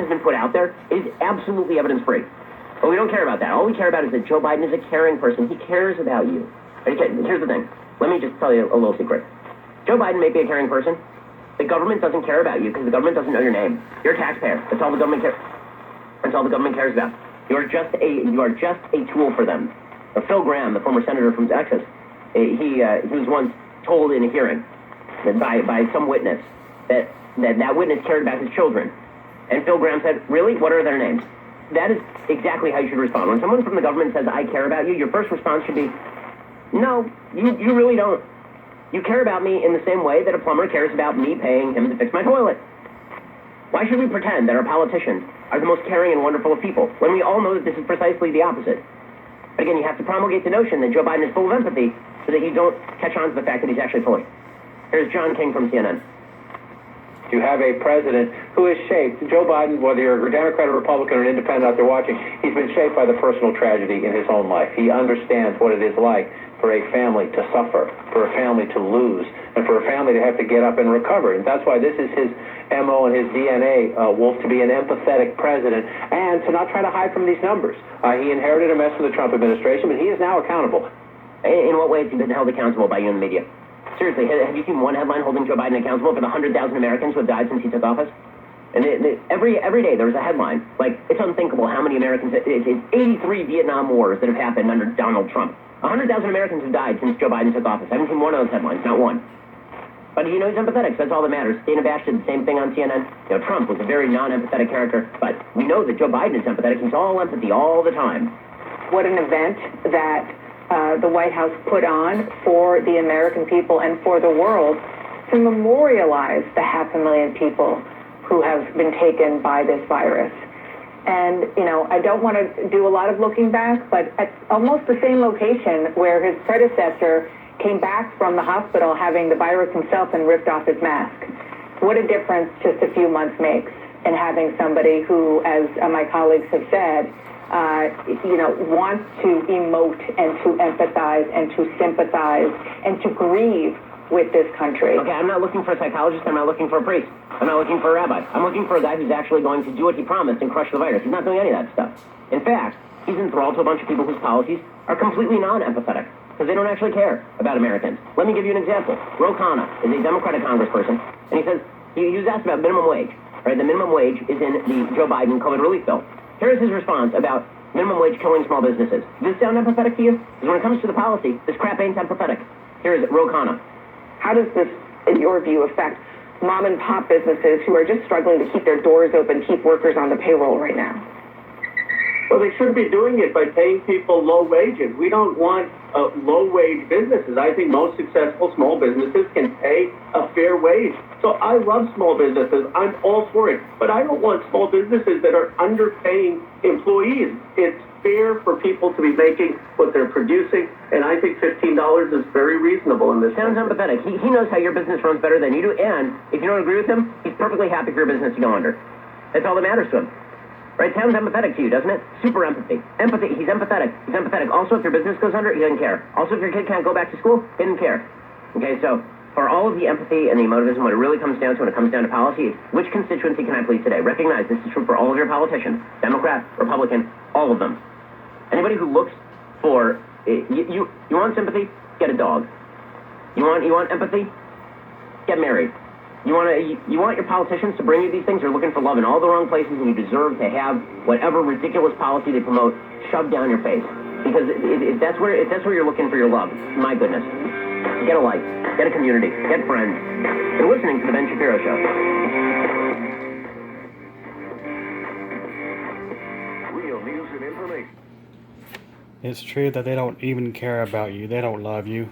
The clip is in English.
has been put out there is absolutely evidence-free. But we don't care about that. All we care about is that Joe Biden is a caring person. He cares about you. Okay, here's the thing. Let me just tell you a little secret. Joe Biden may be a caring person. The government doesn't care about you because the government doesn't know your name. You're a taxpayer. That's all the government cares. That's all the government cares about. You are just a tool for them. Phil Gramm, the former senator from Texas, he was once told in a hearing that by some witness that witness cared about his children. And Phil Gramm said, really? What are their names? That is exactly how you should respond. When someone from the government says, I care about you, your first response should be, no, you really don't. You care about me in the same way that a plumber cares about me paying him to fix my toilet. Why should we pretend that our politicians are the most caring and wonderful of people when we all know that this is precisely the opposite? But again, you have to promulgate the notion that Joe Biden is full of empathy so that you don't catch on to the fact that he's actually foolish. Here's John King from CNN. You have a president who is shaped, Joe Biden, whether you're a Democrat or Republican or an independent out there watching, he's been shaped by the personal tragedy in his own life. He understands what it is like for a family to suffer, for a family to lose, and for a family to have to get up and recover. And that's why this is his MO and his DNA, Wolf, to be an empathetic president and to not try to hide from these numbers. He inherited a mess from the Trump administration, but he is now accountable. In what way has he been held accountable by you in the media? Seriously, have you seen one headline holding Joe Biden accountable for the 100,000 Americans who have died since he took office? And every day there's a headline. Like, it's unthinkable how many Americans... It's 83 Vietnam Wars that have happened under Donald Trump. 100,000 Americans have died since Joe Biden took office. I haven't seen one of those headlines, not one. But he's empathetic, so that's all that matters. Dana Bash did the same thing on CNN. Trump was a very non-empathetic character, but we know that Joe Biden is empathetic. He's all empathy all the time. What an event that the White House put on for the American people and for the world to memorialize the 500,000 people who have been taken by this virus. And, I don't want to do a lot of looking back, but at almost the same location where his predecessor came back from the hospital having the virus himself and ripped off his mask. What a difference just a few months makes in having somebody who, as my colleagues have said, wants to emote and to empathize and to sympathize and to grieve with this country. Okay, I'm not looking for a psychologist. I'm not looking for a priest. I'm not looking for a rabbi. I'm looking for a guy who's actually going to do what he promised and crush the virus. He's not doing any of that stuff. In fact, he's enthralled to a bunch of people whose policies are completely non-empathetic because they don't actually care about Americans. Let me give you an example. Ro Khanna is a Democratic congressperson, and he says, he was asked about minimum wage. Right? The minimum wage is in the Joe Biden COVID relief bill. Here's his response about minimum wage killing small businesses. Does this sound empathetic to you? Because when it comes to the policy, this crap ain't empathetic. Here's Ro Khanna. How does this, in your view, affect mom and pop businesses who are just struggling to keep their doors open, keep workers on the payroll right now? Well, they shouldn't be doing it by paying people low wages. We don't want low-wage businesses. I think most successful small businesses can pay a fair wage. So I love small businesses. I'm all for it. But I don't want small businesses that are underpaying employees. It's fair for people to be making what they're producing, and I think $15 is very reasonable in this. Sounds empathetic. He knows how your business runs better than you do, and if you don't agree with him, he's perfectly happy for your business to go under. That's all that matters to him. Right? Sounds empathetic to you, doesn't it? Super empathy. Empathy. He's empathetic. He's empathetic. Also, if your business goes under, he doesn't care. Also, if your kid can't go back to school, he doesn't care. Okay, so for all of the empathy and the emotivism, what it really comes down to when it comes down to policy is which constituency can I please today? Recognize this is true for all of your politicians, Democrat, Republican, all of them. Anybody who looks for you want sympathy? Get a dog. You want empathy? Get married. You want your politicians to bring you these things? You're looking for love in all the wrong places, and you deserve to have whatever ridiculous policy they promote shoved down your face. Because if that's where you're looking for your love, my goodness, get a life, get a community, get friends. You're listening to the Ben Shapiro Show. Real news and information. It's true that they don't even care about you. They don't love you.